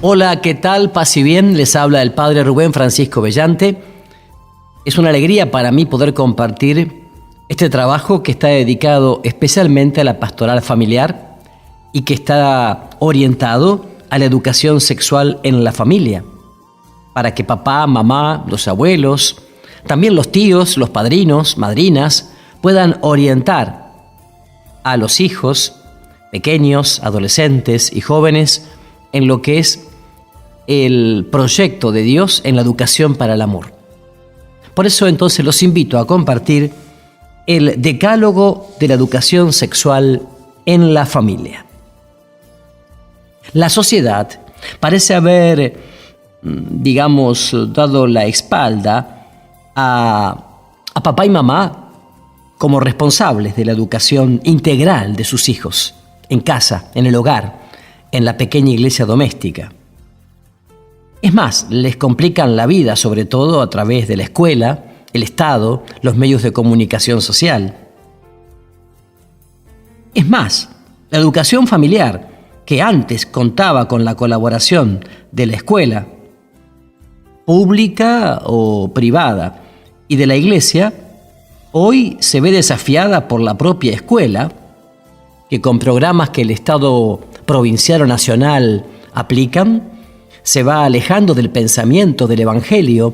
Hola, ¿qué tal? Paz y bien, les habla el Padre Rubén Francisco Bellante. Es una alegría para mí poder compartir este trabajo que está dedicado especialmente a la pastoral familiar y que está orientado a la educación sexual en la familia, para que papá, mamá, los abuelos, también los tíos, los padrinos, madrinas, puedan orientar a los hijos pequeños, adolescentes y jóvenes en lo que es el proyecto de Dios en la educación para el amor. Por eso entonces los invito a compartir el decálogo de la educación sexual en la familia. La sociedad parece haber, dado la espalda a papá y mamá como responsables de la educación integral de sus hijos, en casa, en el hogar, en la pequeña iglesia doméstica. Es más, les complican la vida, sobre todo a través de la escuela, el Estado, los medios de comunicación social. Es más, la educación familiar, que antes contaba con la colaboración de la escuela, pública o privada, y de la iglesia, hoy se ve desafiada por la propia escuela, que con programas que el Estado provincial o nacional aplican, se va alejando del pensamiento del Evangelio,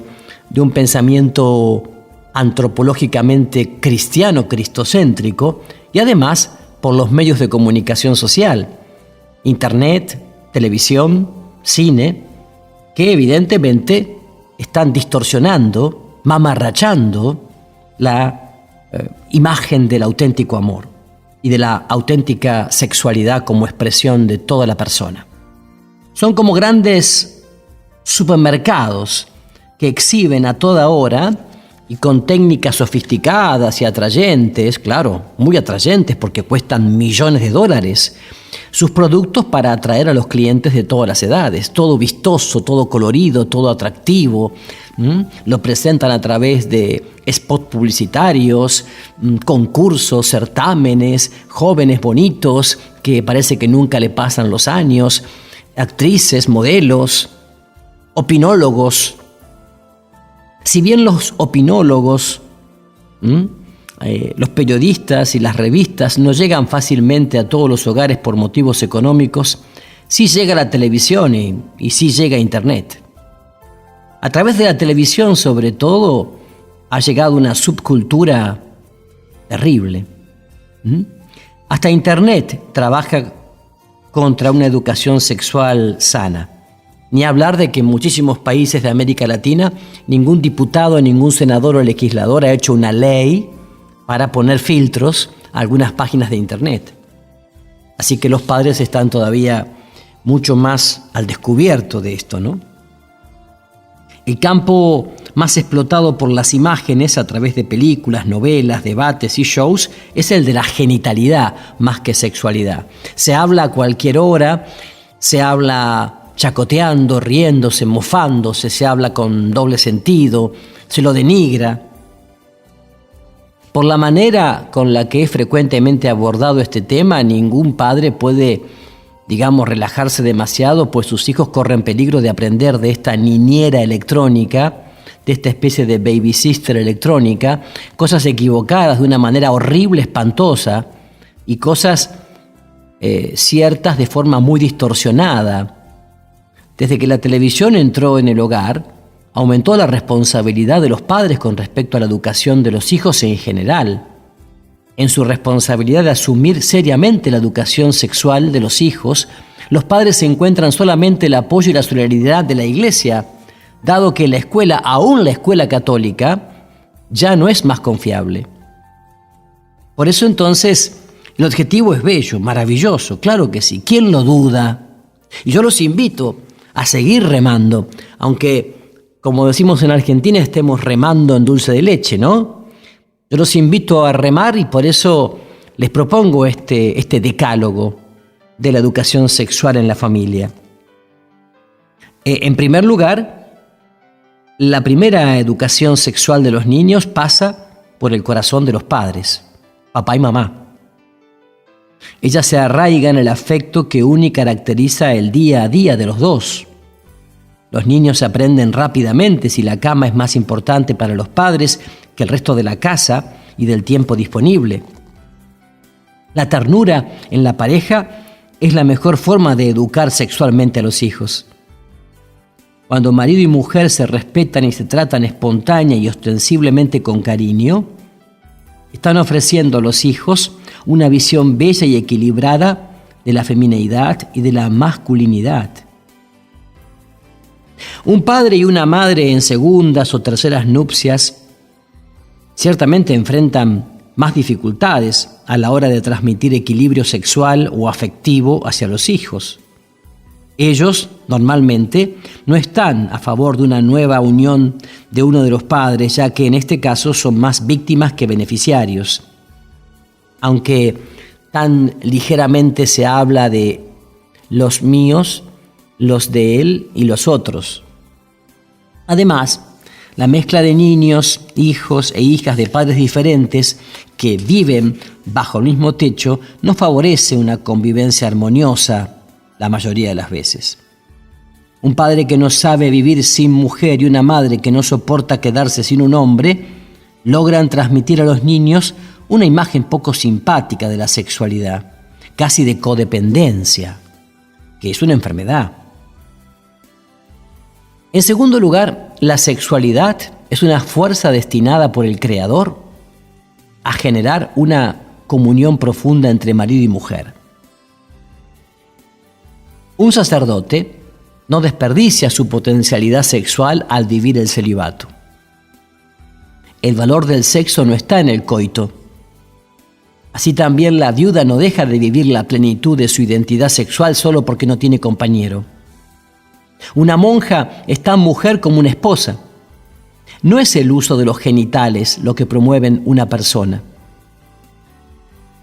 de un pensamiento antropológicamente cristiano, cristocéntrico, y además por los medios de comunicación social, internet, televisión, cine, que evidentemente están distorsionando, mamarrachando la imagen del auténtico amor y de la auténtica sexualidad como expresión de toda la persona. Son como grandes supermercados que exhiben a toda hora y con técnicas sofisticadas y atrayentes, claro, muy atrayentes porque cuestan millones de dólares, sus productos para atraer a los clientes de todas las edades. Todo vistoso, todo colorido, todo atractivo. Lo presentan a través de spots publicitarios, concursos, certámenes, jóvenes bonitos que parece que nunca le pasan los años, actrices, modelos, opinólogos. Si bien los opinólogos, los periodistas y las revistas no llegan fácilmente a todos los hogares por motivos económicos, sí llega la televisión y sí llega Internet. A través de la televisión, sobre todo, ha llegado una subcultura terrible. Hasta Internet trabaja contra una educación sexual sana. Ni hablar de que en muchísimos países de América Latina ningún diputado, ningún senador o legislador ha hecho una ley para poner filtros a algunas páginas de Internet. Así que los padres están todavía mucho más al descubierto de esto, ¿no? El campo más explotado por las imágenes a través de películas, novelas, debates y shows es el de la genitalidad más que sexualidad. Se habla a cualquier hora, se habla chacoteando, riéndose, mofándose, se habla con doble sentido, se lo denigra. Por la manera con la que es frecuentemente abordado este tema, ningún padre puede, relajarse demasiado, pues sus hijos corren peligro de aprender de esta niñera electrónica, de esta especie de baby sister electrónica, cosas equivocadas de una manera horrible, espantosa, y cosas ciertas de forma muy distorsionada. Desde que la televisión entró en el hogar, aumentó la responsabilidad de los padres con respecto a la educación de los hijos en general, en su responsabilidad de asumir seriamente la educación sexual de los hijos. Los padres encuentran solamente el apoyo y la solidaridad de la Iglesia, dado que la escuela, aún la escuela católica, ya no es más confiable. Por eso entonces el objetivo es bello, maravilloso, claro que sí, ¿quién lo duda? Y yo los invito a seguir remando, aunque, como decimos en Argentina, estemos remando en dulce de leche, ¿no? Yo los invito a remar y por eso les propongo este decálogo de la educación sexual en la familia. En primer lugar, la primera educación sexual de los niños pasa por el corazón de los padres, papá y mamá. Ella se arraiga en el afecto que une y caracteriza el día a día de los dos, Los niños aprenden rápidamente si la cama es más importante para los padres que el resto de la casa y del tiempo disponible. La ternura en la pareja es la mejor forma de educar sexualmente a los hijos. Cuando marido y mujer se respetan y se tratan espontánea y ostensiblemente con cariño, están ofreciendo a los hijos una visión bella y equilibrada de la femineidad y de la masculinidad. Un padre y una madre en segundas o terceras nupcias ciertamente enfrentan más dificultades a la hora de transmitir equilibrio sexual o afectivo hacia los hijos. Ellos, normalmente, no están a favor de una nueva unión de uno de los padres, ya que en este caso son más víctimas que beneficiarios. Aunque tan ligeramente se habla de los míos, los de él y los otros. Además, la mezcla de niños, hijos e hijas de padres diferentes que viven bajo el mismo techo no favorece una convivencia armoniosa la mayoría de las veces. Un padre que no sabe vivir sin mujer y una madre que no soporta quedarse sin un hombre logran transmitir a los niños una imagen poco simpática de la sexualidad, casi de codependencia, que es una enfermedad. En segundo lugar, la sexualidad es una fuerza destinada por el Creador a generar una comunión profunda entre marido y mujer. Un sacerdote no desperdicia su potencialidad sexual al vivir el celibato. El valor del sexo no está en el coito. Así también la viuda no deja de vivir la plenitud de su identidad sexual solo porque no tiene compañero. Una monja es tan mujer como una esposa. No es el uso de los genitales lo que promueven una persona.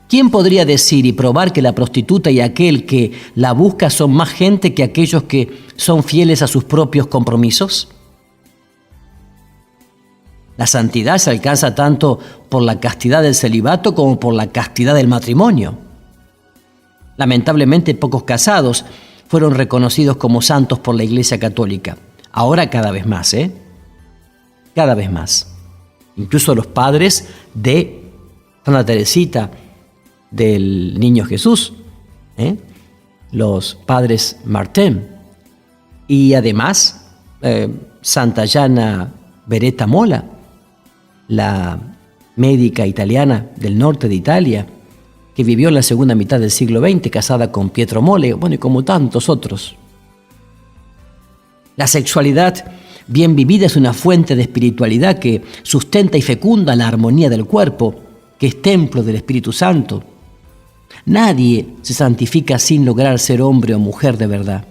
¿Quién podría decir y probar que la prostituta y aquel que la busca son más gente que aquellos que son fieles a sus propios compromisos? La santidad se alcanza tanto por la castidad del celibato como por la castidad del matrimonio. Lamentablemente, pocos casados fueron reconocidos como santos por la Iglesia Católica. Ahora cada vez más, Cada vez más. Incluso los padres de Santa Teresita del Niño Jesús, los padres Martín, y además Santa Gianna Beretta Mola, la médica italiana del norte de Italia, que vivió en la segunda mitad del siglo XX, casada con Pietro Mole, y como tantos otros. La sexualidad bien vivida es una fuente de espiritualidad que sustenta y fecunda la armonía del cuerpo, que es templo del Espíritu Santo. Nadie se santifica sin lograr ser hombre o mujer de verdad.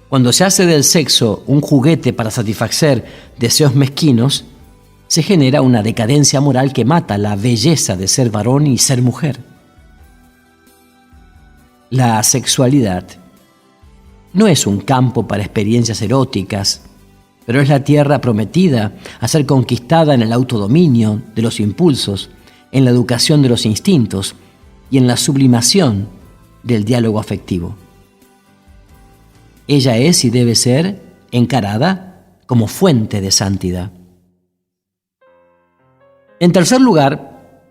Cuando se hace del sexo un juguete para satisfacer deseos mezquinos, se genera una decadencia moral que mata la belleza de ser varón y ser mujer. La sexualidad no es un campo para experiencias eróticas, pero es la tierra prometida a ser conquistada en el autodominio de los impulsos, en la educación de los instintos y en la sublimación del diálogo afectivo. Ella es y debe ser encarada como fuente de santidad. En tercer lugar,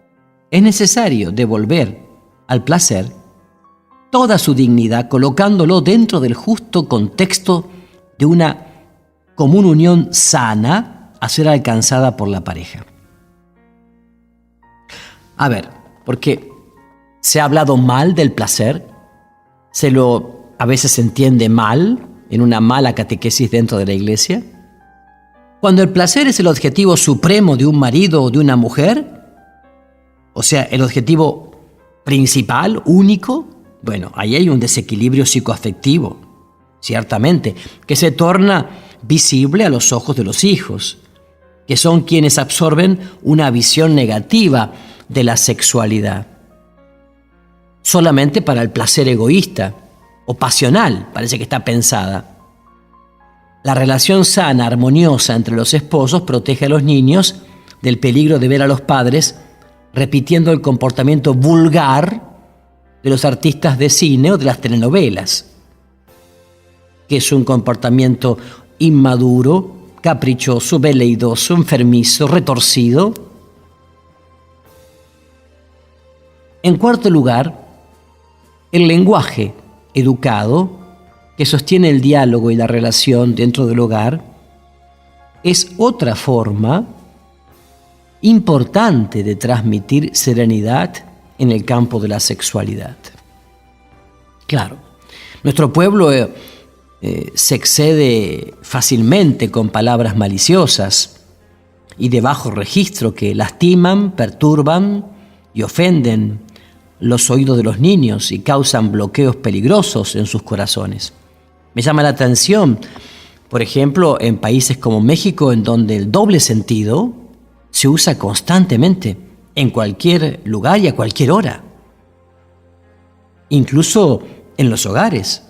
es necesario devolver al placer toda su dignidad, colocándolo dentro del justo contexto de una común unión sana a ser alcanzada por la pareja. A ver, porque se ha hablado mal del placer, a veces se entiende mal, en una mala catequesis dentro de la iglesia. Cuando el placer es el objetivo supremo de un marido o de una mujer, o sea, el objetivo principal, único, bueno, ahí hay un desequilibrio psicoafectivo, ciertamente, que se torna visible a los ojos de los hijos, que son quienes absorben una visión negativa de la sexualidad. Solamente para el placer egoísta o pasional, parece que está pensada. La relación sana, armoniosa entre los esposos protege a los niños del peligro de ver a los padres repitiendo el comportamiento vulgar de los artistas de cine o de las telenovelas. que es un comportamiento inmaduro, caprichoso, veleidoso, enfermizo, retorcido. En cuarto lugar, el lenguaje educado, que sostiene el diálogo y la relación dentro del hogar, es otra forma importante de transmitir serenidad en el campo de la sexualidad. Claro, nuestro pueblo se excede fácilmente con palabras maliciosas y de bajo registro que lastiman, perturban y ofenden los oídos de los niños y causan bloqueos peligrosos en sus corazones. Me llama la atención, por ejemplo, en países como México, en donde el doble sentido se usa constantemente, en cualquier lugar y a cualquier hora, incluso en los hogares.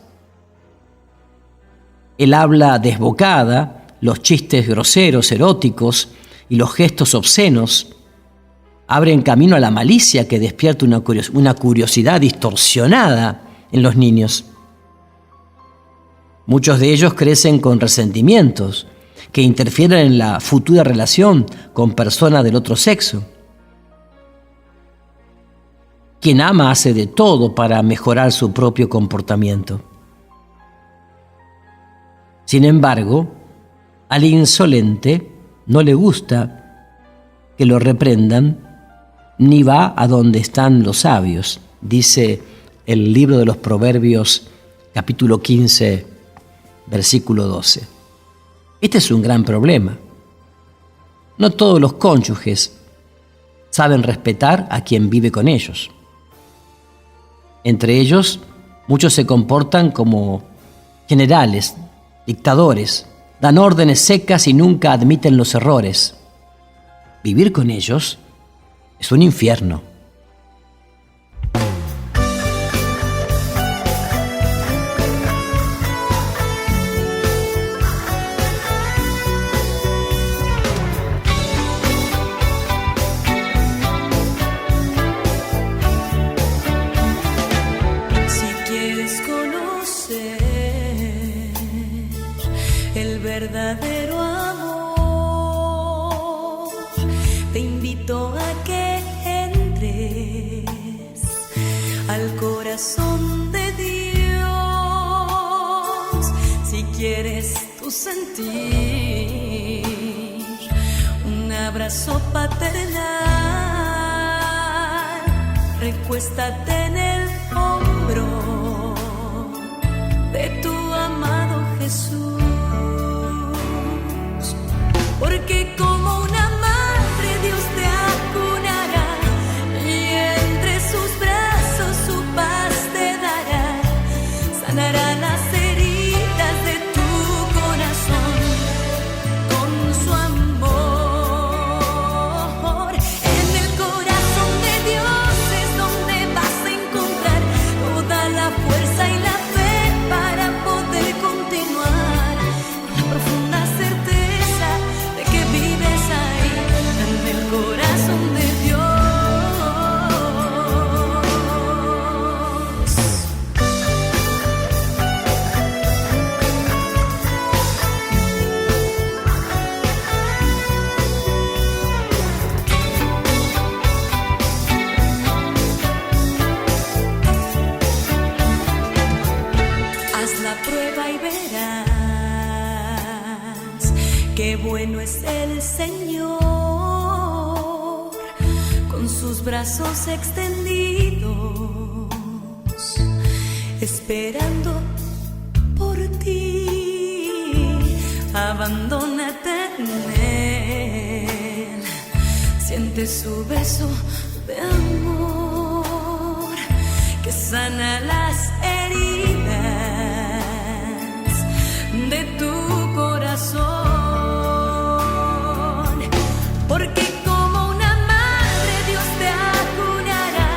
El habla desbocada, los chistes groseros, eróticos y los gestos obscenos abren camino a la malicia que despierta una curiosidad distorsionada en los niños. Muchos de ellos crecen con resentimientos que interfieren en la futura relación con personas del otro sexo. Quien ama hace de todo para mejorar su propio comportamiento. Sin embargo, al insolente no le gusta que lo reprendan, ni va a donde están los sabios, dice el libro de los Proverbios, capítulo 15, versículo 12. Este es un gran problema. No todos los cónyuges saben respetar a quien vive con ellos. Entre ellos, muchos se comportan como generales, dictadores, dan órdenes secas y nunca admiten los errores. Vivir con ellos es un infierno. Verdadero amor, te invito a que entres al corazón de Dios. Si quieres tú sentir un abrazo paternal, recuéstate en el hombro de tu amado Jesús. Porque como una madre Dios te acunará y entre sus brazos su paz te dará, sanará las heridas de tu corazón con su amor. En el corazón de Dios es donde vas a encontrar toda la fuerza y la fe para poder continuar. La profunda certeza de que vives ahí, en el corazón de Dios. Haz la prueba y verás qué bueno es el Señor, con sus brazos extendidos, esperando por ti. Abandónate en Él, siente su beso de amor que sana las heridas de tu corazón. Porque como una madre Dios te acunará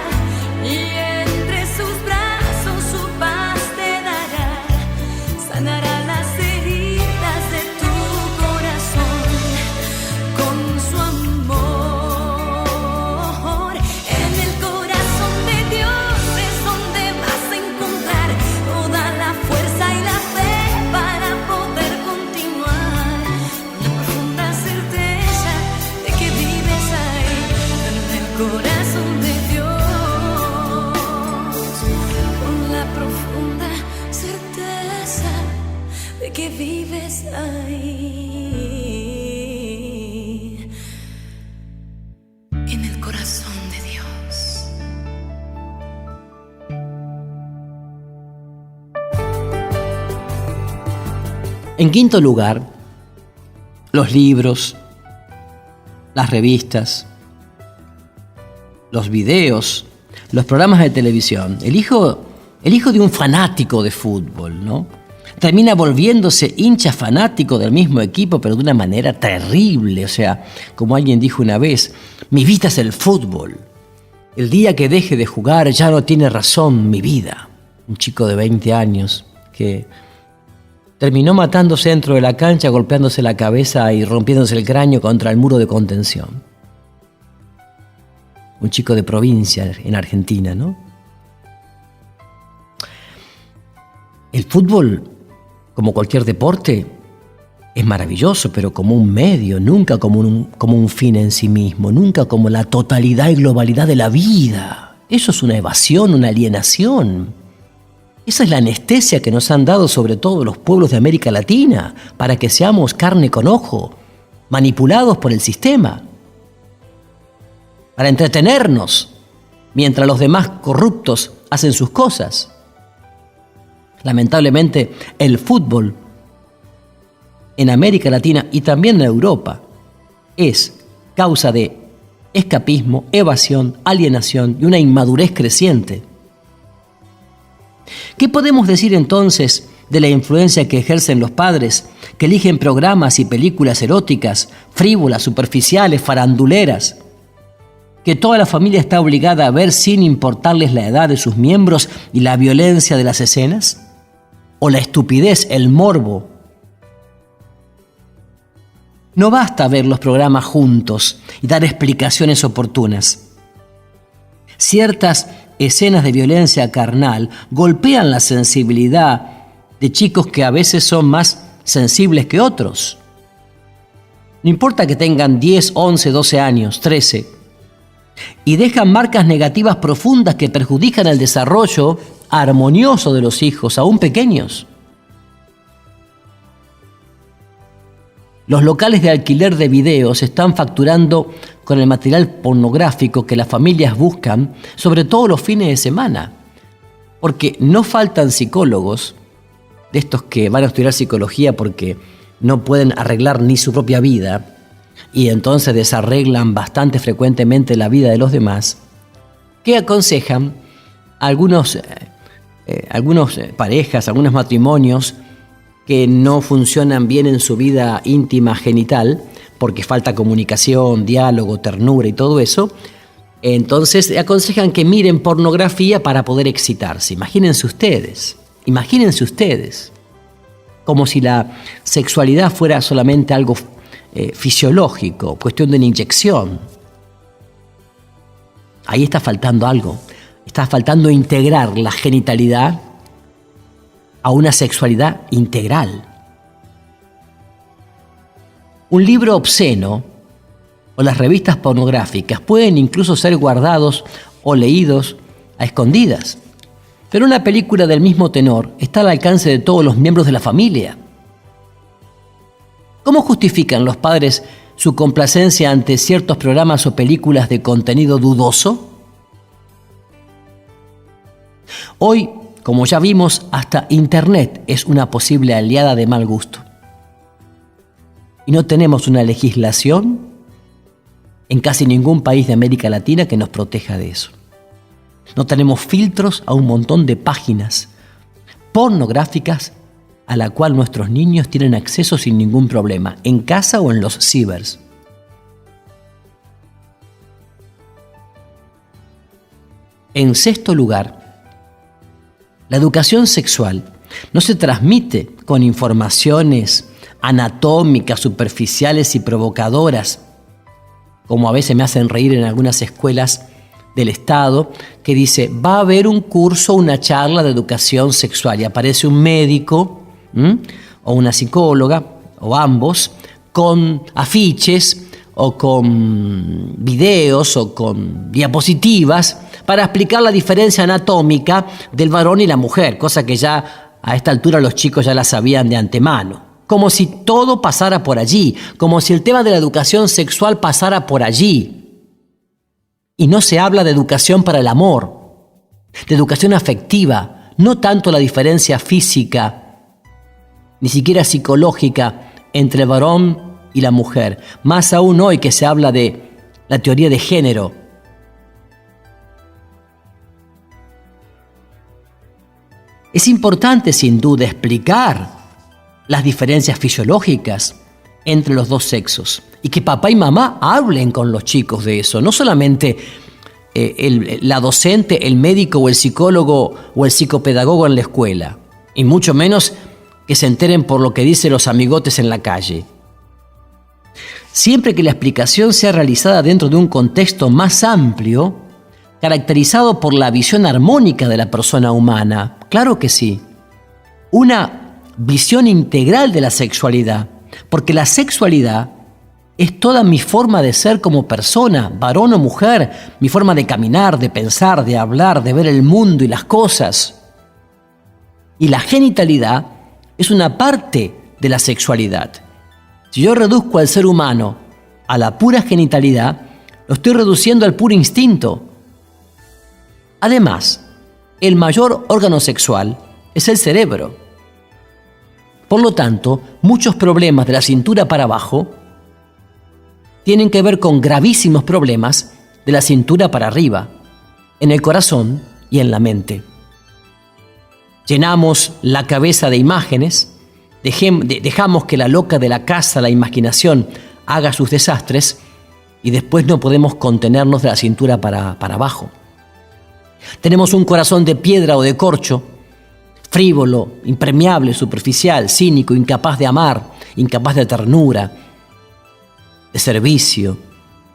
y entre sus brazos su paz te dará, sanará las heridas de tu corazón con su amor. En el corazón de Dios es donde vas a En quinto lugar, los libros, las revistas, los videos, los programas de televisión. El hijo de un fanático de fútbol, ¿no? Termina volviéndose hincha fanático del mismo equipo, pero de una manera terrible. O sea, como alguien dijo una vez, mi vida es el fútbol. El día que deje de jugar ya no tiene razón mi vida. Un chico de 20 años que terminó matándose dentro de la cancha, golpeándose la cabeza y rompiéndose el cráneo contra el muro de contención. Un chico de provincia en Argentina, ¿no? El fútbol, como cualquier deporte, es maravilloso, pero como un medio, nunca como un fin en sí mismo, nunca como la totalidad y globalidad de la vida. Eso es una evasión, una alienación. Esa es la anestesia que nos han dado sobre todo los pueblos de América Latina, para que seamos carne con ojo, manipulados por el sistema, para entretenernos, mientras los demás corruptos hacen sus cosas. Lamentablemente, el fútbol en América Latina y también en Europa es causa de escapismo, evasión, alienación y una inmadurez creciente. ¿Qué podemos decir entonces de la influencia que ejercen los padres que eligen programas y películas eróticas, frívolas, superficiales, faranduleras, que toda la familia está obligada a ver sin importarles la edad de sus miembros y la violencia de las escenas? ¿O la estupidez, el morbo? No basta ver los programas juntos y dar explicaciones oportunas. Ciertas escenas de violencia carnal golpean la sensibilidad de chicos que a veces son más sensibles que otros. No importa que tengan 10, 11, 12 años, 13, y dejan marcas negativas profundas que perjudican el desarrollo armonioso de los hijos, aún pequeños. Los locales de alquiler de videos están facturando con el material pornográfico que las familias buscan, sobre todo los fines de semana, porque no faltan psicólogos, de estos que van a estudiar psicología porque no pueden arreglar ni su propia vida, y entonces desarreglan bastante frecuentemente la vida de los demás, que aconsejan a algunas parejas, algunos matrimonios que no funcionan bien en su vida íntima genital, porque falta comunicación, diálogo, ternura y todo eso. Entonces aconsejan que miren pornografía para poder excitarse. Imagínense ustedes, como si la sexualidad fuera solamente algo fisiológico, cuestión de una inyección. Ahí está faltando algo. Está faltando integrar la genitalidad a una sexualidad integral. Un libro obsceno o las revistas pornográficas pueden incluso ser guardados o leídos a escondidas, pero una película del mismo tenor está al alcance de todos los miembros de la familia. ¿Cómo justifican los padres su complacencia ante ciertos programas o películas de contenido dudoso? Hoy, como ya vimos, hasta Internet es una posible aliada de mal gusto. Y no tenemos una legislación en casi ningún país de América Latina que nos proteja de eso. No tenemos filtros a un montón de páginas pornográficas a la cual nuestros niños tienen acceso sin ningún problema, en casa o en los cibers. En sexto lugar, la educación sexual no se transmite con informaciones anatómicas, superficiales y provocadoras, como a veces me hacen reír en algunas escuelas del Estado, que dice, va a haber un curso, una charla de educación sexual, y aparece un médico o una psicóloga, o ambos, con afiches o con videos o con diapositivas para explicar la diferencia anatómica del varón y la mujer, cosa que ya a esta altura los chicos ya la sabían de antemano. Como si todo pasara por allí, como si el tema de la educación sexual pasara por allí. Y no se habla de educación para el amor, de educación afectiva, no tanto la diferencia física ni siquiera psicológica entre el varón y la mujer, más aún hoy que se habla de la teoría de género. Es importante, sin duda, explicar las diferencias fisiológicas entre los dos sexos y que papá y mamá hablen con los chicos de eso, no solamente la docente, el médico o el psicólogo o el psicopedagogo en la escuela, y mucho menos que se enteren por lo que dicen los amigotes en la calle. Siempre que la explicación sea realizada dentro de un contexto más amplio, caracterizado por la visión armónica de la persona humana, claro que sí, una visión integral de la sexualidad, porque la sexualidad es toda mi forma de ser como persona, varón o mujer, mi forma de caminar, de pensar, de hablar, de ver el mundo y las cosas. Y la genitalidad es una parte de la sexualidad. Si yo reduzco al ser humano a la pura genitalidad, lo estoy reduciendo al puro instinto. Además, el mayor órgano sexual es el cerebro. Por lo tanto, muchos problemas de la cintura para abajo tienen que ver con gravísimos problemas de la cintura para arriba, en el corazón y en la mente. Llenamos la cabeza de imágenes, dejamos que la loca de la casa, la imaginación, haga sus desastres y después no podemos contenernos de la cintura para abajo. Tenemos un corazón de piedra o de corcho, frívolo, impermeable, superficial, cínico, incapaz de amar, incapaz de ternura, de servicio,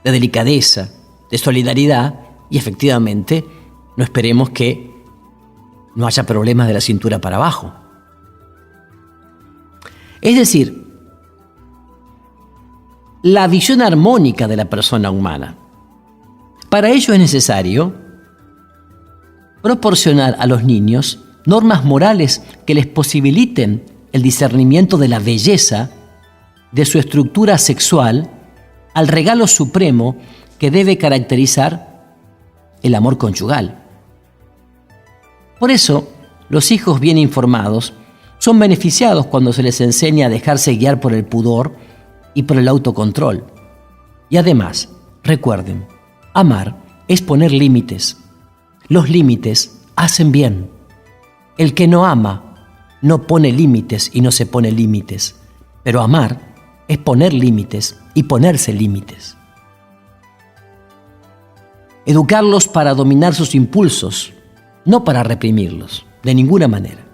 de delicadeza, de solidaridad, y efectivamente no esperemos que no haya problemas de la cintura para abajo. Es decir, la visión armónica de la persona humana. Para ello es necesario proporcionar a los niños normas morales que les posibiliten el discernimiento de la belleza de su estructura sexual al regalo supremo que debe caracterizar el amor conyugal. Por eso, los hijos bien informados son beneficiados cuando se les enseña a dejarse guiar por el pudor y por el autocontrol. Y además, recuerden, amar es poner límites. Los límites hacen bien. El que no ama no pone límites y no se pone límites, pero amar es poner límites y ponerse límites. Educarlos para dominar sus impulsos, no para reprimirlos, de ninguna manera.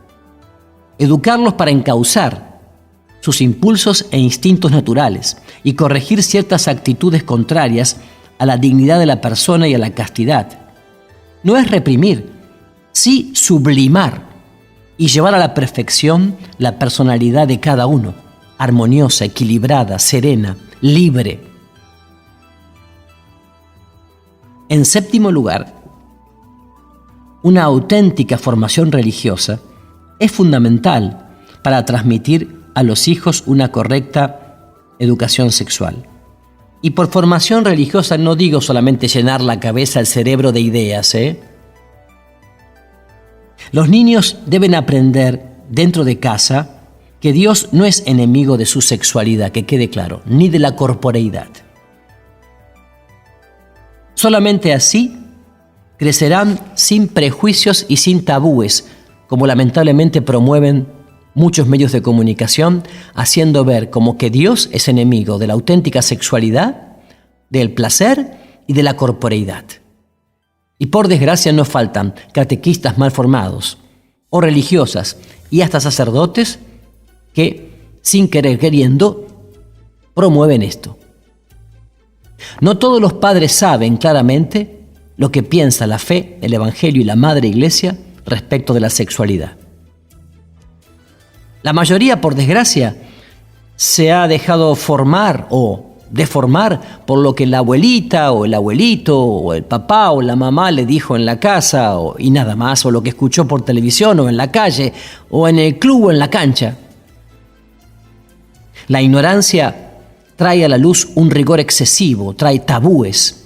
Educarlos para encauzar sus impulsos e instintos naturales y corregir ciertas actitudes contrarias a la dignidad de la persona y a la castidad. No es reprimir, sí sublimar y llevar a la perfección la personalidad de cada uno, armoniosa, equilibrada, serena, libre. En séptimo lugar, una auténtica formación religiosa es fundamental para transmitir a los hijos una correcta educación sexual. Y por formación religiosa no digo solamente llenar la cabeza, el cerebro de ideas, Los niños deben aprender dentro de casa que Dios no es enemigo de su sexualidad, que quede claro, ni de la corporeidad. Solamente así crecerán sin prejuicios y sin tabúes, como lamentablemente promueven muchos medios de comunicación, haciendo ver como que Dios es enemigo de la auténtica sexualidad, del placer y de la corporeidad. Y por desgracia no faltan catequistas mal formados, o religiosas, y hasta sacerdotes que, sin querer queriendo, promueven esto. No todos los padres saben claramente lo que piensa la fe, el Evangelio y la Madre Iglesia respecto de la sexualidad. La mayoría, por desgracia, se ha dejado formar o deformar por lo que la abuelita o el abuelito o el papá o la mamá le dijo en la casa y nada más, o lo que escuchó por televisión o en la calle o en el club o en la cancha. La ignorancia trae a la luz un rigor excesivo, trae tabúes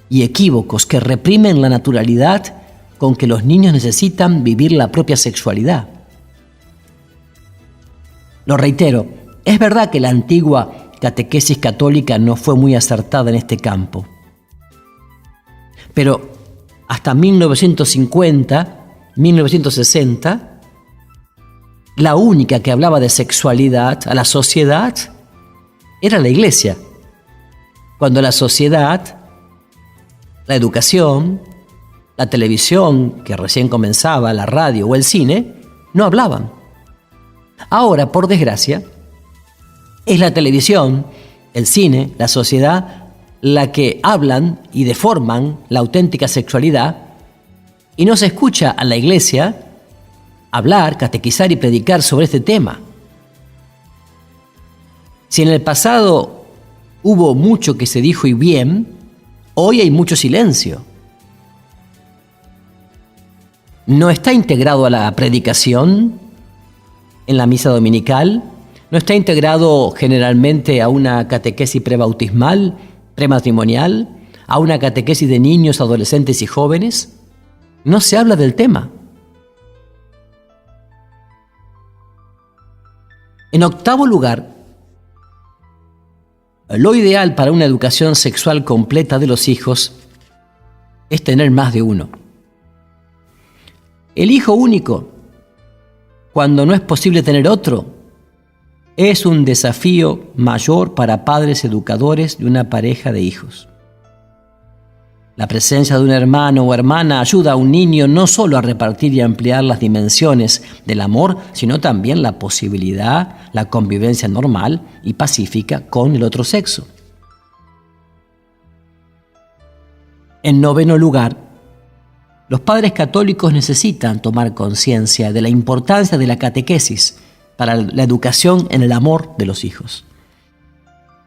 y equívocos que reprimen la naturalidad con que los niños necesitan vivir la propia sexualidad. Lo reitero, es verdad que la antigua catequesis católica no fue muy acertada en este campo. Pero hasta 1950, 1960, la única que hablaba de sexualidad a la sociedad era la Iglesia. Cuando la sociedad, la educación, la televisión, que recién comenzaba, la radio o el cine, no hablaban. Ahora, por desgracia, es la televisión, el cine, la sociedad, la que hablan y deforman la auténtica sexualidad, y no se escucha a la Iglesia hablar, catequizar y predicar sobre este tema. Si en el pasado hubo mucho que se dijo y bien, hoy hay mucho silencio. No está integrado a la predicación en la misa dominical, no está integrado generalmente a una catequesis prebautismal, prematrimonial, a una catequesis de niños, adolescentes y jóvenes. No se habla del tema. En octavo lugar, lo ideal para una educación sexual completa de los hijos es tener más de uno. El hijo único, cuando no es posible tener otro, es un desafío mayor para padres educadores de una pareja de hijos. La presencia de un hermano o hermana ayuda a un niño no solo a repartir y ampliar las dimensiones del amor, sino también la posibilidad, la convivencia normal y pacífica con el otro sexo. En noveno lugar, los padres católicos necesitan tomar conciencia de la importancia de la catequesis para la educación en el amor de los hijos.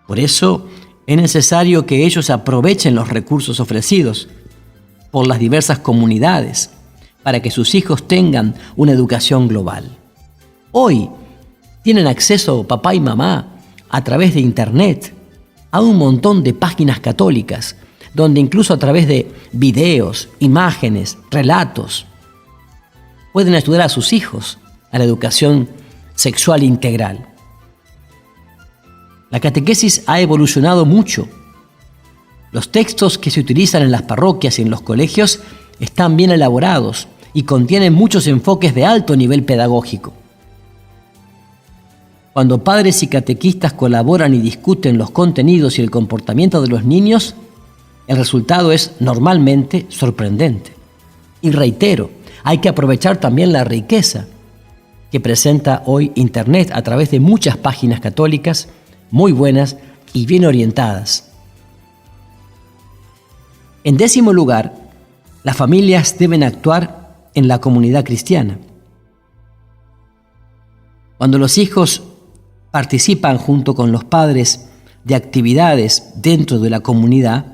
Por eso, es necesario que ellos aprovechen los recursos ofrecidos por las diversas comunidades para que sus hijos tengan una educación global. Hoy tienen acceso papá y mamá a través de Internet a un montón de páginas católicas, donde incluso a través de videos, imágenes, relatos, pueden ayudar a sus hijos a la educación sexual integral. La catequesis ha evolucionado mucho. Los textos que se utilizan en las parroquias y en los colegios están bien elaborados y contienen muchos enfoques de alto nivel pedagógico. Cuando padres y catequistas colaboran y discuten los contenidos y el comportamiento de los niños, el resultado es normalmente sorprendente. Y reitero, hay que aprovechar también la riqueza que presenta hoy Internet a través de muchas páginas católicas muy buenas y bien orientadas. En décimo lugar, las familias deben actuar en la comunidad cristiana. Cuando los hijos participan junto con los padres de actividades dentro de la comunidad,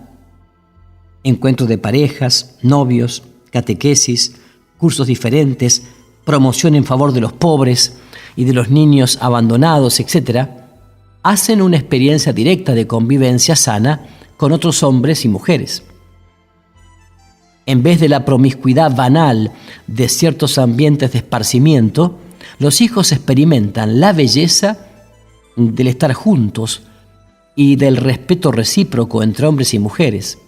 encuentros de parejas, novios, catequesis, cursos diferentes, promoción en favor de los pobres y de los niños abandonados, etc., hacen una experiencia directa de convivencia sana con otros hombres y mujeres. En vez de la promiscuidad banal de ciertos ambientes de esparcimiento, los hijos experimentan la belleza del estar juntos y del respeto recíproco entre hombres y mujeres.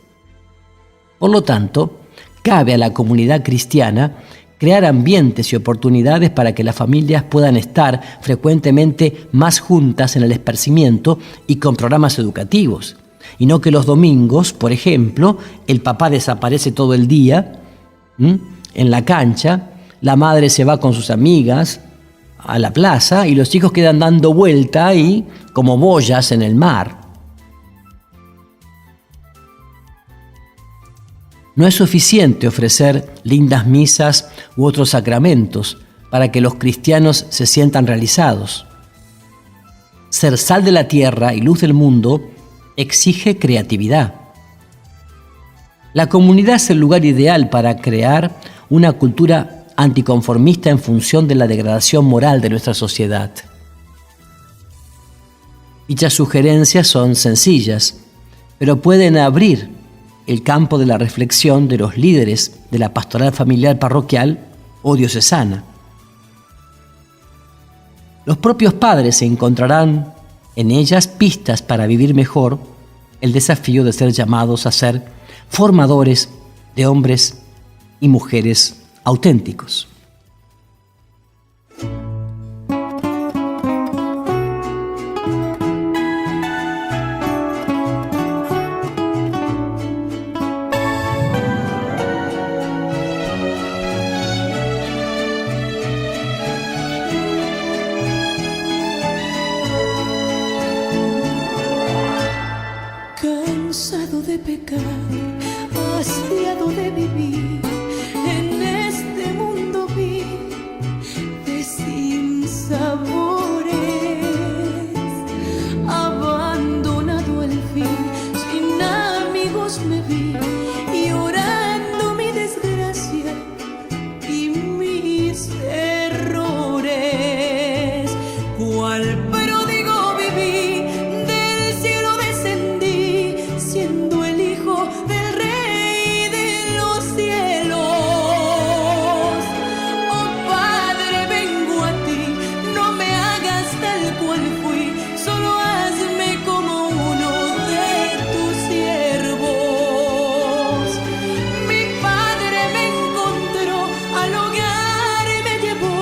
Por lo tanto, cabe a la comunidad cristiana crear ambientes y oportunidades para que las familias puedan estar frecuentemente más juntas en el esparcimiento y con programas educativos, y no que los domingos, por ejemplo, el papá desaparece todo el día en la cancha, la madre se va con sus amigas a la plaza y los hijos quedan dando vuelta ahí como boyas en el mar. No es suficiente ofrecer lindas misas u otros sacramentos para que los cristianos se sientan realizados. Ser sal de la tierra y luz del mundo exige creatividad. La comunidad es el lugar ideal para crear una cultura anticonformista en función de la degradación moral de nuestra sociedad. Dichas sugerencias son sencillas, pero pueden abrir el campo de la reflexión de los líderes de la pastoral familiar parroquial o diocesana. los propios padres encontrarán en ellas pistas para vivir mejor el desafío de ser llamados a ser formadores de hombres y mujeres auténticos. Cansado de pecar, hastiado de vivir en este mundo vil de sinsabores, abandonado al fin, sin amigos me vi, llorando mi desgracia y mis errores. Cual pródigo viví, del cielo descendí, siendo el hijo del rey de los cielos. Oh Padre, vengo a ti, no me hagas tal cual fui, solo hazme como uno de tus siervos. Mi Padre me encontró, al hogar me llevó,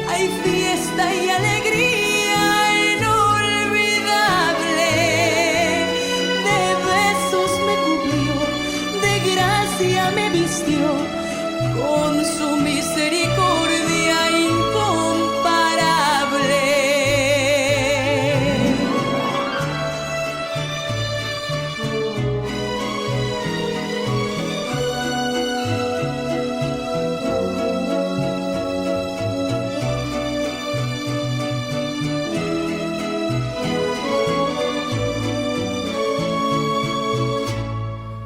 hay fiesta y alegría inolvidable. De besos me cubrió, de gracia me vistió, con su misericordia incomparable.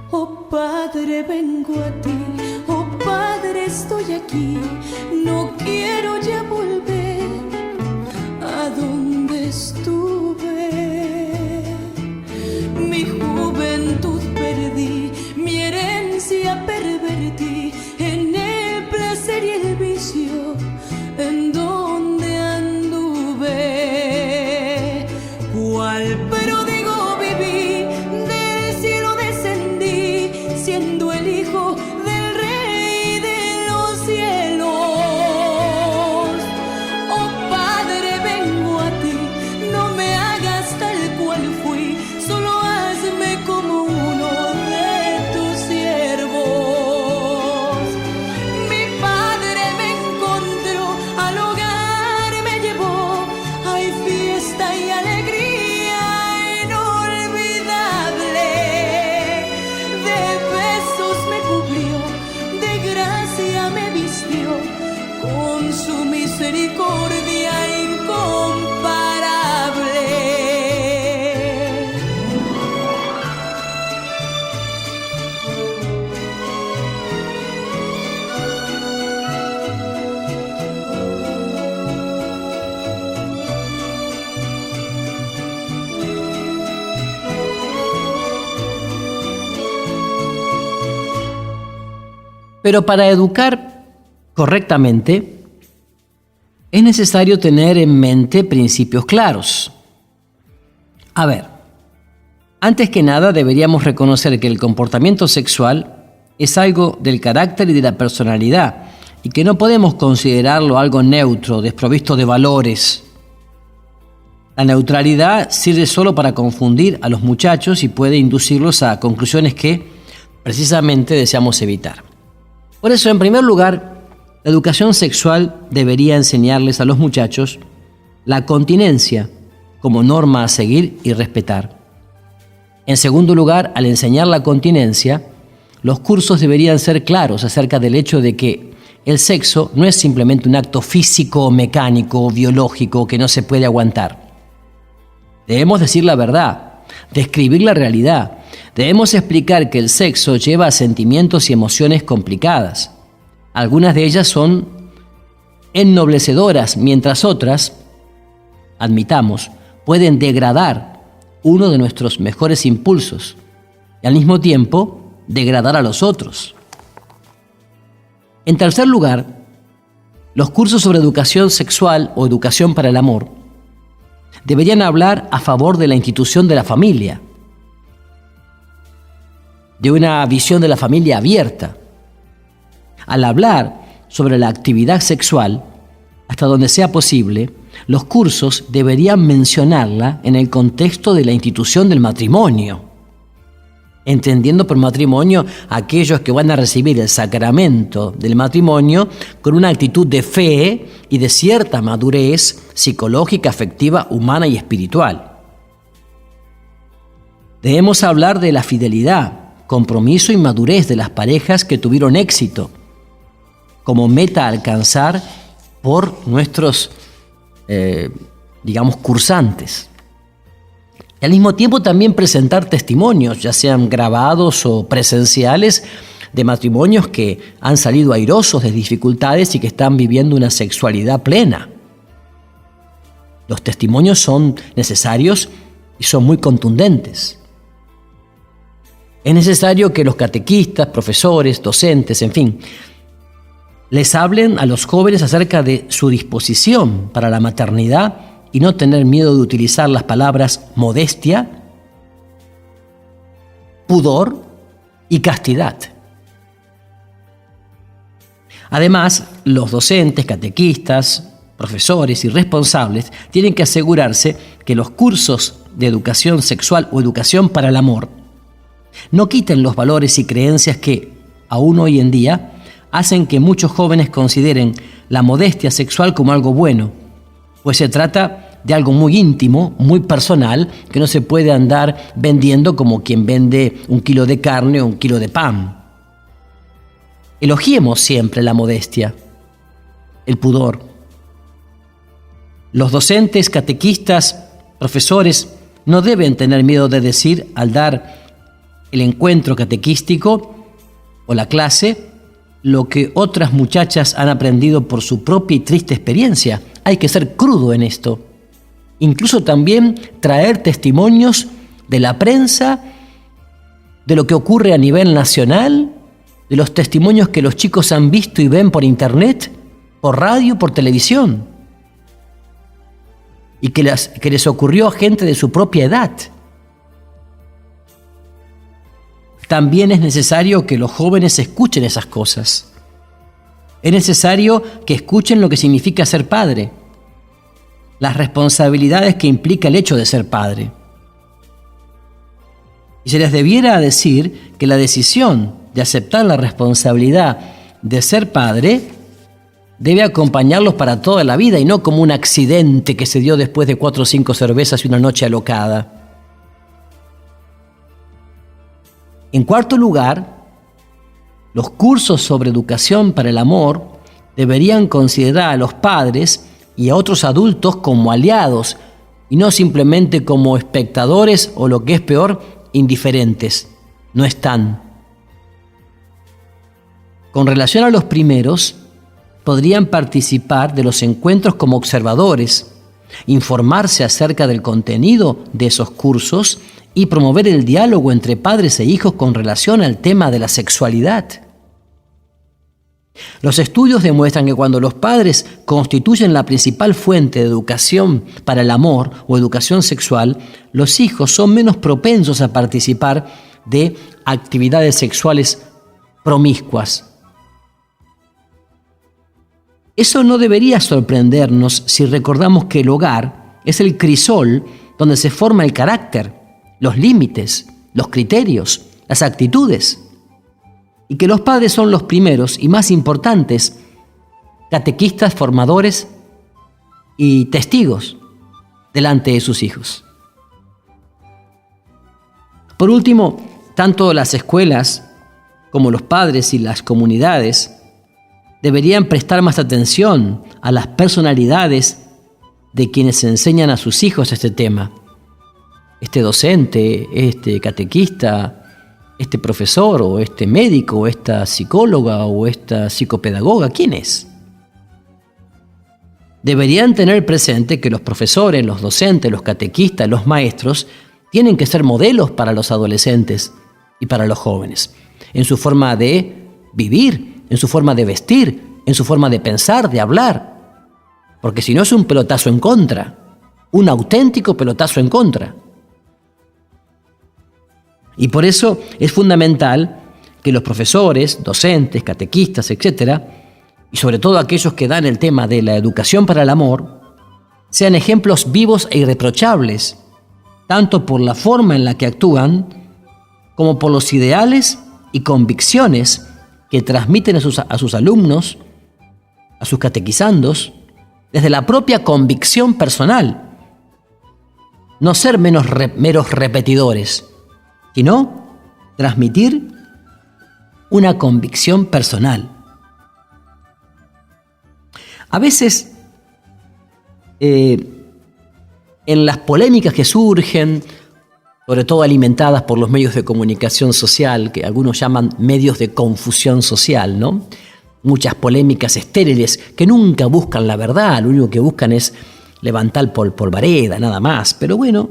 Oh Padre, vengo a ti, oh Padre, estoy aquí, no quiero ya volver a donde estuve. Mi juventud perdí, mi herencia pervertí, en el placer y el vicio, en donde anduve. Cual pródigo viví, del cielo descendí, siendo el hijo del rey de los cielos. Oh Padre, vengo a ti, no me hagas tal cual fui, solo hazme como uno de tus siervos. Mi Padre me encontró, al hogar me llevó, hay fiesta y alegría inolvidable. De besos me cubrió, de gracia me vistió, con su misericordia incomparable. Pero para educar correctamente es necesario tener en mente principios claros. A ver, antes que nada deberíamos reconocer que el comportamiento sexual es algo del carácter y de la personalidad y que no podemos considerarlo algo neutro, desprovisto de valores. La neutralidad sirve solo para confundir a los muchachos y puede inducirlos a conclusiones que precisamente deseamos evitar. Por eso, en primer lugar, la educación sexual debería enseñarles a los muchachos la continencia como norma a seguir y respetar. En segundo lugar, al enseñar la continencia, los cursos deberían ser claros acerca del hecho de que el sexo no es simplemente un acto físico, mecánico o biológico que no se puede aguantar. Debemos decir la verdad, describir la realidad. Debemos explicar que el sexo lleva a sentimientos y emociones complicadas. Algunas de ellas son ennoblecedoras, mientras otras, admitamos, pueden degradar uno de nuestros mejores impulsos y al mismo tiempo degradar a los otros. En tercer lugar, los cursos sobre educación sexual o educación para el amor deberían hablar a favor de la institución de la familia, de una visión de la familia abierta. Al hablar sobre la actividad sexual, hasta donde sea posible, los cursos deberían mencionarla en el contexto de la institución del matrimonio, entendiendo por matrimonio aquellos que van a recibir el sacramento del matrimonio con una actitud de fe y de cierta madurez psicológica, afectiva, humana y espiritual. Debemos hablar de la fidelidad, compromiso y madurez de las parejas que tuvieron éxito como meta a alcanzar por nuestros, cursantes. Y al mismo tiempo también presentar testimonios, ya sean grabados o presenciales, de matrimonios que han salido airosos de dificultades y que están viviendo una sexualidad plena. Los testimonios son necesarios y son muy contundentes. Es necesario que los catequistas, profesores, docentes, en fin, les hablen a los jóvenes acerca de su disposición para la maternidad y no tener miedo de utilizar las palabras modestia, pudor y castidad. Además, los docentes, catequistas, profesores y responsables tienen que asegurarse que los cursos de educación sexual o educación para el amor no quiten los valores y creencias que, aún hoy en día, hacen que muchos jóvenes consideren la modestia sexual como algo bueno, pues se trata de algo muy íntimo, muy personal, que no se puede andar vendiendo como quien vende 1 kilo de carne o 1 kilo de pan. Elogiemos siempre la modestia, el pudor. Los docentes, catequistas, profesores no deben tener miedo de decir al dar el encuentro catequístico o la clase lo que otras muchachas han aprendido por su propia y triste experiencia. Hay que ser crudo en esto. Incluso también traer testimonios de la prensa, de lo que ocurre a nivel nacional, de los testimonios que los chicos han visto y ven por internet, por radio, por televisión, y que les ocurrió a gente de su propia edad. También es necesario que los jóvenes escuchen esas cosas. Es necesario que escuchen lo que significa ser padre, las responsabilidades que implica el hecho de ser padre. Y se les debiera decir que la decisión de aceptar la responsabilidad de ser padre debe acompañarlos para toda la vida y no como un accidente que se dio después de 4 o 5 cervezas y una noche alocada. En cuarto lugar, los cursos sobre educación para el amor deberían considerar a los padres y a otros adultos como aliados y no simplemente como espectadores o, lo que es peor, indiferentes. No están. Con relación a los primeros, podrían participar de los encuentros como observadores, informarse acerca del contenido de esos cursos y promover el diálogo entre padres e hijos con relación al tema de la sexualidad. Los estudios demuestran que cuando los padres constituyen la principal fuente de educación para el amor o educación sexual, los hijos son menos propensos a participar de actividades sexuales promiscuas. Eso no debería sorprendernos si recordamos que el hogar es el crisol donde se forma el carácter, los límites, los criterios, las actitudes, y que los padres son los primeros y más importantes catequistas, formadores y testigos delante de sus hijos. Por último, tanto las escuelas como los padres y las comunidades deberían prestar más atención a las personalidades de quienes enseñan a sus hijos este tema. Este docente, este catequista, este profesor o este médico o esta psicóloga o esta psicopedagoga, ¿quién es? Deberían tener presente que los profesores, los docentes, los catequistas, los maestros tienen que ser modelos para los adolescentes y para los jóvenes, en su forma de vivir, en su forma de vestir, en su forma de pensar, de hablar, porque si no es un pelotazo en contra, un auténtico pelotazo en contra. Y por eso es fundamental que los profesores, docentes, catequistas, etcétera, y sobre todo aquellos que dan el tema de la educación para el amor, sean ejemplos vivos e irreprochables, tanto por la forma en la que actúan, como por los ideales y convicciones que transmiten a sus alumnos, a sus catequizandos, desde la propia convicción personal. No ser meros repetidores, sino transmitir una convicción personal. A veces, en las polémicas que surgen, sobre todo alimentadas por los medios de comunicación social, que algunos llaman medios de confusión social, ¿no? Muchas polémicas estériles que nunca buscan la verdad, lo único que buscan es levantar polvareda, nada más. Pero bueno,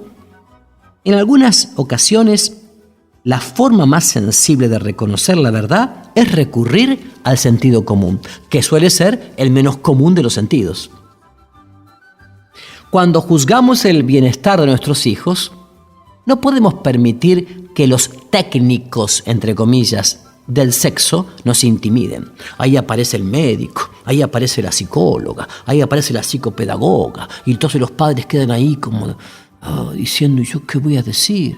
en algunas ocasiones la forma más sensible de reconocer la verdad es recurrir al sentido común, que suele ser el menos común de los sentidos. Cuando juzgamos el bienestar de nuestros hijos, no podemos permitir que los técnicos, entre comillas, del sexo nos intimiden. Ahí aparece el médico, ahí aparece la psicóloga, ahí aparece la psicopedagoga, y entonces los padres quedan ahí como diciendo, ¿y yo qué voy a decir?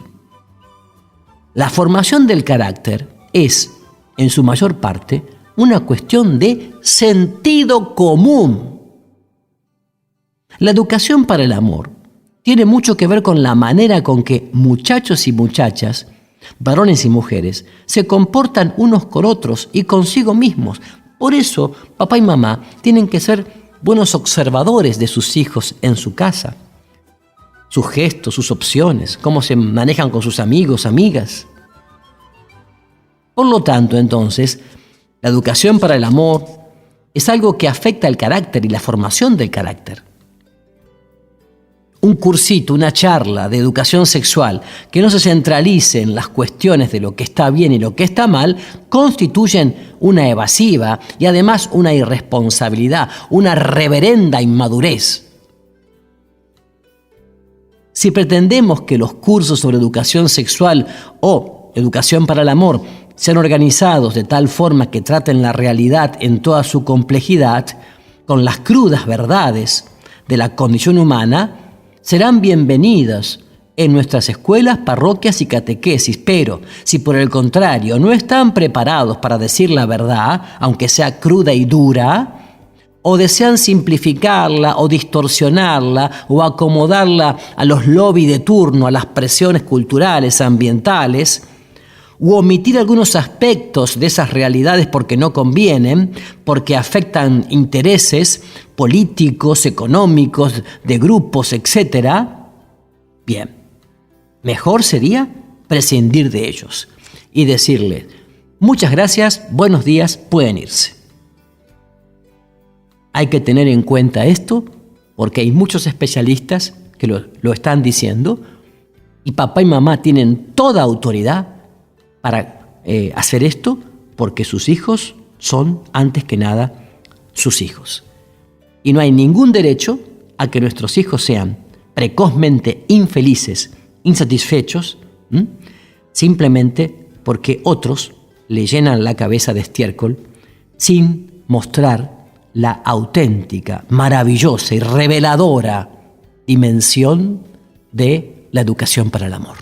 La formación del carácter es, en su mayor parte, una cuestión de sentido común. La educación para el amor tiene mucho que ver con la manera con que muchachos y muchachas, varones y mujeres, se comportan unos con otros y consigo mismos. Por eso, papá y mamá tienen que ser buenos observadores de sus hijos en su casa. Sus gestos, sus opciones, cómo se manejan con sus amigos, amigas. Por lo tanto, entonces, la educación para el amor es algo que afecta el carácter y la formación del carácter. Un cursito, una charla de educación sexual que no se centralice en las cuestiones de lo que está bien y lo que está mal, constituyen una evasiva y además una irresponsabilidad, una reverenda inmadurez. Si pretendemos que los cursos sobre educación sexual o educación para el amor sean organizados de tal forma que traten la realidad en toda su complejidad, con las crudas verdades de la condición humana, serán bienvenidas en nuestras escuelas, parroquias y catequesis, pero si por el contrario no están preparados para decir la verdad, aunque sea cruda y dura, o desean simplificarla o distorsionarla o acomodarla a los lobbies de turno, a las presiones culturales, ambientales, u omitir algunos aspectos de esas realidades porque no convienen, porque afectan intereses políticos, económicos, de grupos, etc., bien, mejor sería prescindir de ellos y decirles, muchas gracias, buenos días, pueden irse. Hay que tener en cuenta esto porque hay muchos especialistas que lo están diciendo y papá y mamá tienen toda autoridad para hacer esto porque sus hijos son, antes que nada, sus hijos. Y no hay ningún derecho a que nuestros hijos sean precozmente infelices, insatisfechos, simplemente porque otros le llenan la cabeza de estiércol sin mostrar la auténtica, maravillosa y reveladora dimensión de la educación para el amor.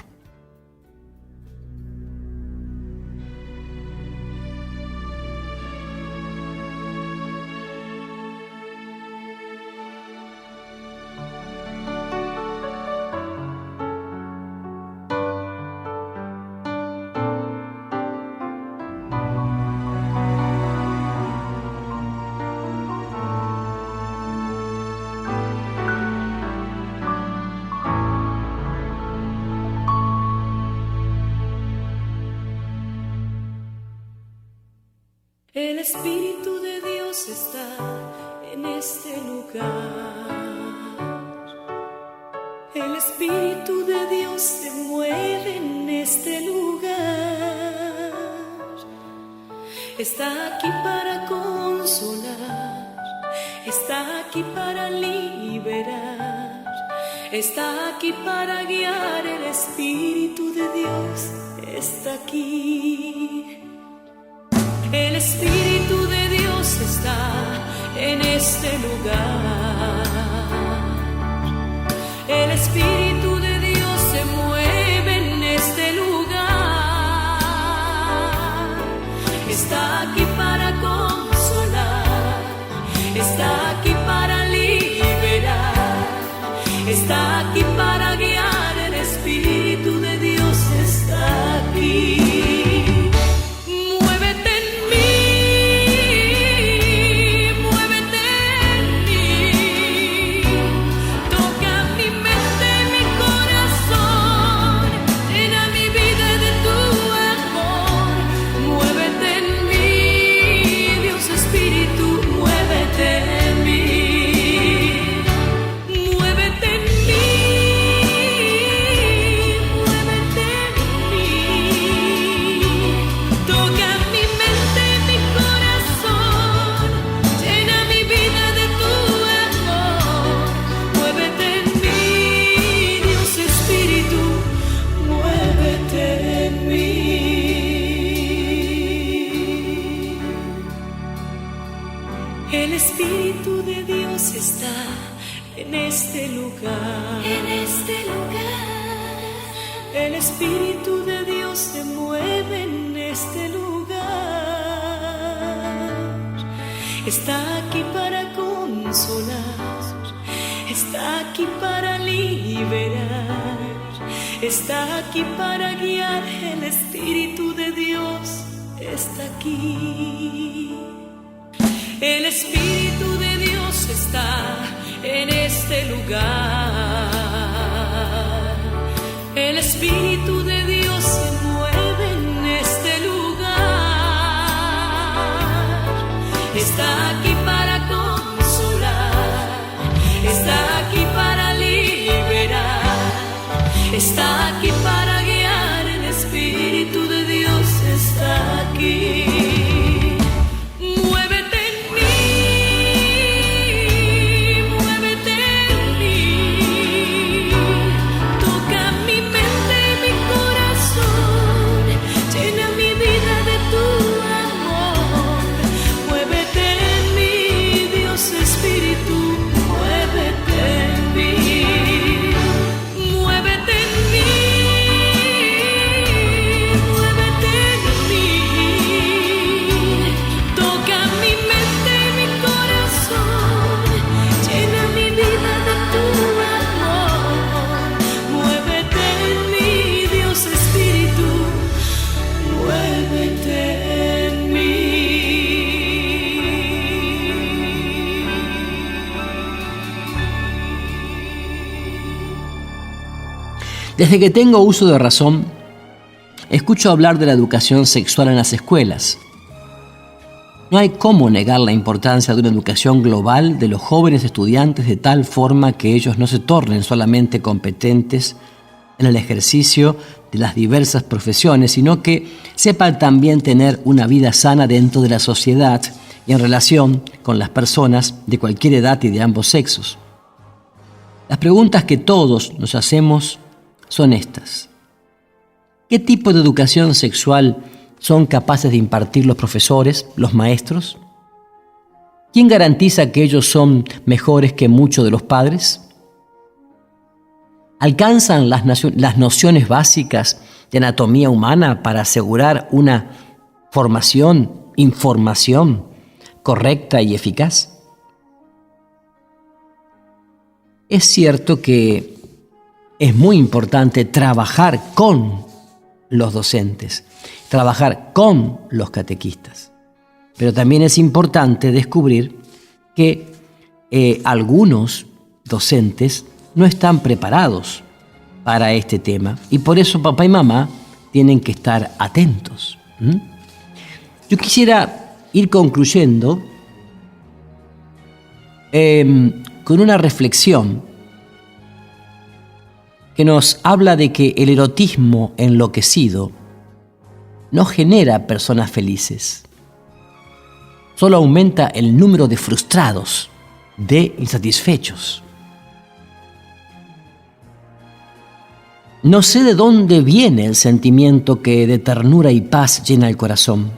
El Espíritu de Dios está en este lugar. El Espíritu de Dios se mueve en este lugar. Está aquí para consolar, está aquí para liberar, está aquí para guiar, el Espíritu de Dios está aquí. El Espíritu de Dios está en este lugar. El Espíritu de Dios se mueve en este lugar. Está aquí para consolar, está aquí para liberar, está aquí para guiar, el Espíritu de Dios está aquí. El Espíritu de Dios está en este lugar. En este lugar. El Espíritu de Dios se mueve en este lugar. Está aquí para consolar, está aquí para liberar, está aquí para guiar. El Espíritu de Dios está aquí. El Espíritu de Dios está en este lugar. El Espíritu de Dios se mueve en este lugar. Está aquí para consolar, está aquí para liberar, está aquí para guiar. El Espíritu de Dios está aquí. Desde que tengo uso de razón, escucho hablar de la educación sexual en las escuelas. No hay cómo negar la importancia de una educación global de los jóvenes estudiantes de tal forma que ellos no se tornen solamente competentes en el ejercicio de las diversas profesiones, sino que sepan también tener una vida sana dentro de la sociedad y en relación con las personas de cualquier edad y de ambos sexos. Las preguntas que todos nos hacemos son estas. ¿Qué tipo de educación sexual son capaces de impartir los profesores, los maestros? ¿Quién garantiza que ellos son mejores que muchos de los padres? ¿Alcanzan las nociones básicas de anatomía humana para asegurar una información correcta y eficaz? Es cierto que es muy importante trabajar con los docentes, trabajar con los catequistas. Pero también es importante descubrir que algunos docentes no están preparados para este tema y por eso papá y mamá tienen que estar atentos. Yo quisiera ir concluyendo con una reflexión que nos habla de que el erotismo enloquecido no genera personas felices, solo aumenta el número de frustrados, de insatisfechos. No sé de dónde viene el sentimiento que de ternura y paz llena el corazón.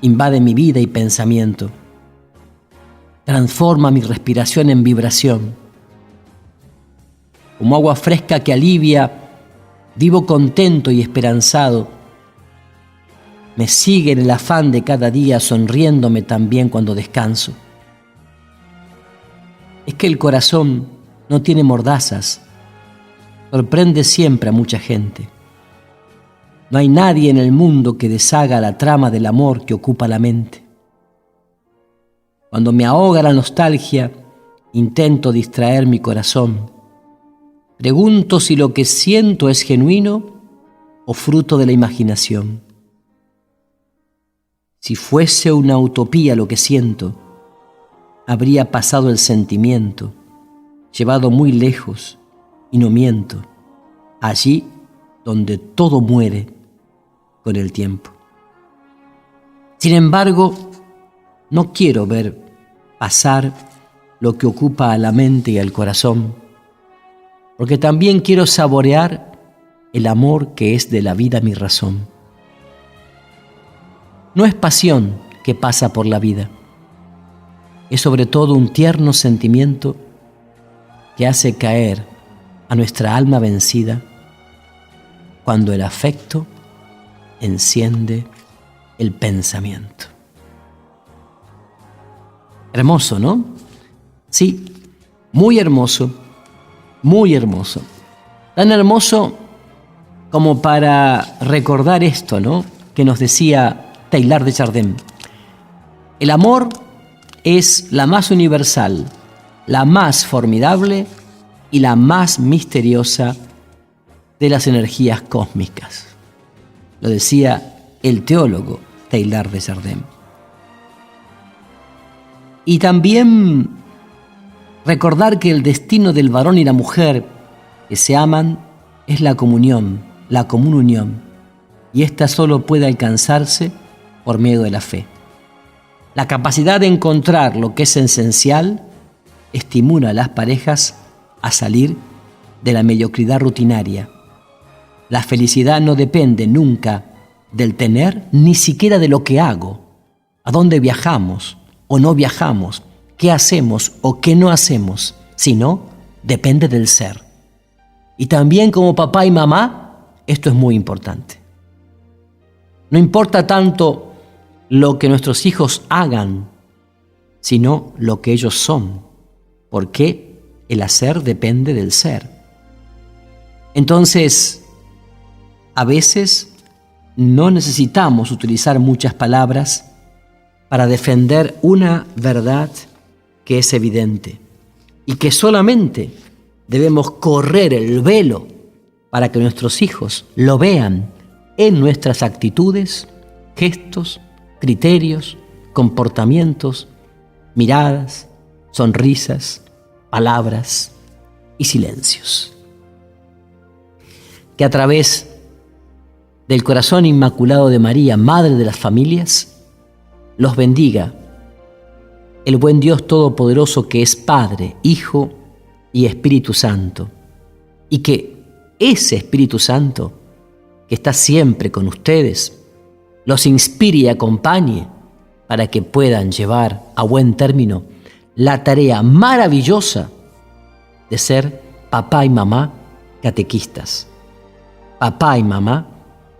Invade mi vida y pensamiento. Transforma mi respiración en vibración. Como agua fresca que alivia, vivo contento y esperanzado. Me sigue en el afán de cada día, sonriéndome también cuando descanso. Es que el corazón no tiene mordazas. Sorprende siempre a mucha gente. No hay nadie en el mundo que deshaga la trama del amor que ocupa la mente. Cuando me ahoga la nostalgia, intento distraer mi corazón. Pregunto si lo que siento es genuino o fruto de la imaginación. Si fuese una utopía lo que siento, habría pasado el sentimiento, llevado muy lejos, y no miento, allí donde todo muere con el tiempo. Sin embargo, no quiero ver pasar lo que ocupa a la mente y al corazón, porque también quiero saborear el amor que es de la vida mi razón. No es pasión que pasa por la vida, es sobre todo un tierno sentimiento que hace caer a nuestra alma vencida cuando el afecto enciende el pensamiento. Hermoso, ¿no? Sí, muy hermoso, muy hermoso. Tan hermoso como para recordar esto, ¿no?, que nos decía Teilhard de Chardin. El amor es la más universal, la más formidable y la más misteriosa de las energías cósmicas. Lo decía el teólogo Teilhard de Chardin. Y también recordar que el destino del varón y la mujer que se aman es la comunión, la común unión, y esta solo puede alcanzarse por medio de la fe. La capacidad de encontrar lo que es esencial estimula a las parejas a salir de la mediocridad rutinaria. La felicidad no depende nunca del tener, ni siquiera de lo que hago, a dónde viajamos o no viajamos, qué hacemos o qué no hacemos, sino depende del ser. Y también como papá y mamá, esto es muy importante. No importa tanto lo que nuestros hijos hagan, sino lo que ellos son, porque el hacer depende del ser. Entonces, a veces no necesitamos utilizar muchas palabras para defender una verdad que es evidente y que solamente debemos correr el velo para que nuestros hijos lo vean en nuestras actitudes, gestos, criterios, comportamientos, miradas, sonrisas, palabras y silencios. Que a través del corazón inmaculado de María, Madre de las Familias, los bendiga el buen Dios Todopoderoso que es Padre, Hijo y Espíritu Santo, y que ese Espíritu Santo que está siempre con ustedes los inspire y acompañe para que puedan llevar a buen término la tarea maravillosa de ser papá y mamá catequistas, papá y mamá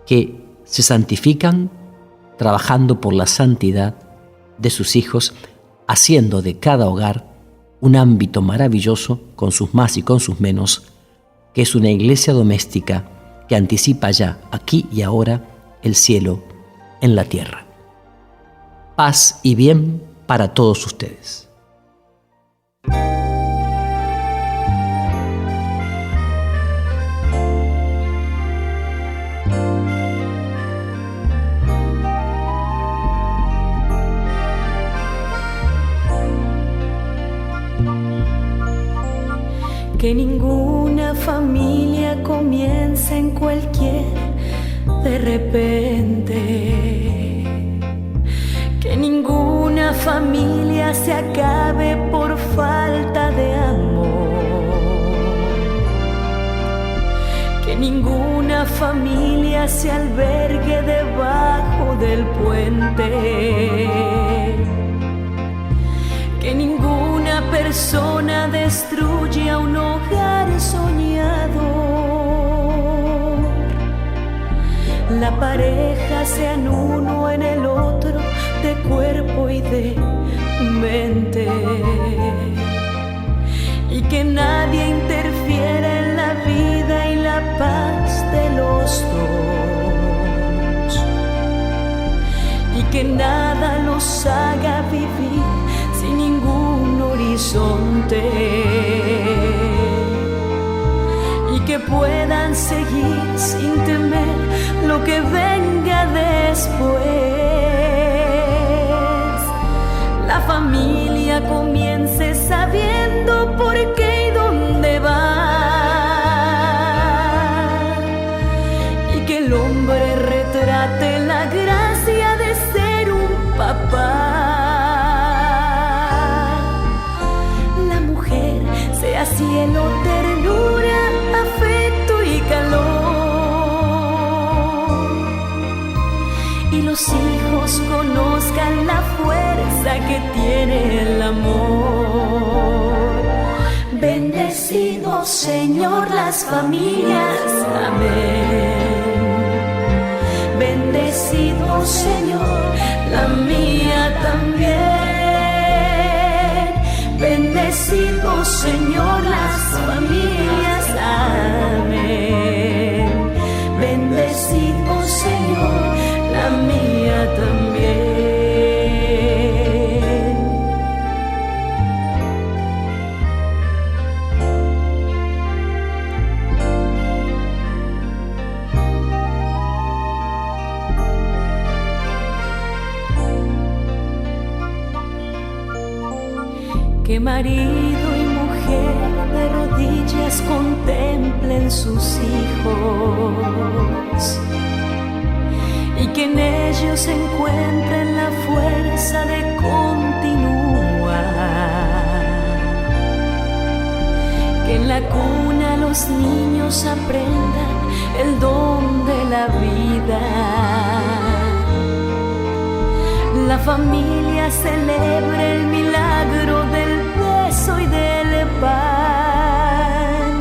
que se santifican trabajando por la santidad de sus hijos, haciendo de cada hogar un ámbito maravilloso con sus más y con sus menos, que es una iglesia doméstica que anticipa ya, aquí y ahora, el cielo en la tierra. Paz y bien para todos ustedes. Que ninguna familia comience en cualquier de repente. Que ninguna familia se acabe por falta de amor. familia se albergue debajo del puente, que ninguna persona destruya un hogar soñado. La pareja sean uno en el otro, de cuerpo y de mente, y que nadie interfiera en la vida y la paz de los dos, y que nada los haga vivir sin ningún horizonte, y que puedan seguir sin temer lo que venga después. La familia comience sabiendo por qué y dónde va, y que el hombre retrate la gracia de ser un papá. La mujer sea cielo, ternura, afecto y calor, y los hijos conozcan la fuerza que tiene el amor. Bendecido Señor las familias, amén. Bendecido Señor la mía también. Bendecido Señor las familias, amén. Bendecido Señor la mía también. Que marido y mujer de rodillas contemplen sus hijos, y que en ellos encuentren la fuerza de continuar. Que en la cuna los niños aprendan el don de la vida. La familia celebre el milagro del beso y del pan.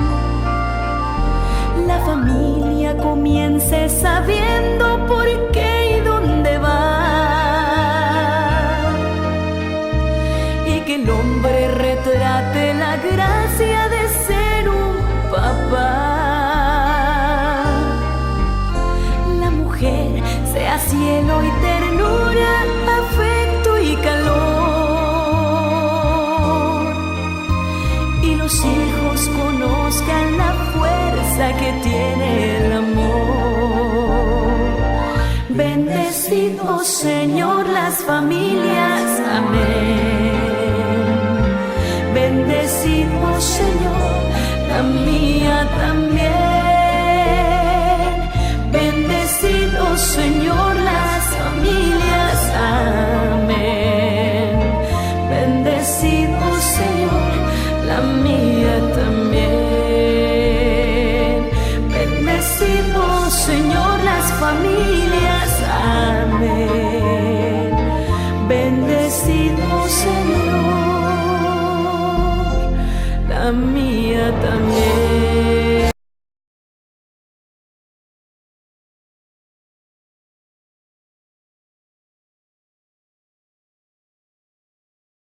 La familia comience sabiendo por qué y dónde va, y que el hombre retrate la gracia de ser un papá. La mujer sea cielo y ternura, afecto y calor, y los hijos conozcan la fuerza que tiene el amor. Bendecido Señor las familias, amén. Bendecido Señor la mía también. Bendecido Señor las familias, amén. Bendecido Señor la mía también. Bendecido Señor las familias, amén. Bendecido Señor la mía también.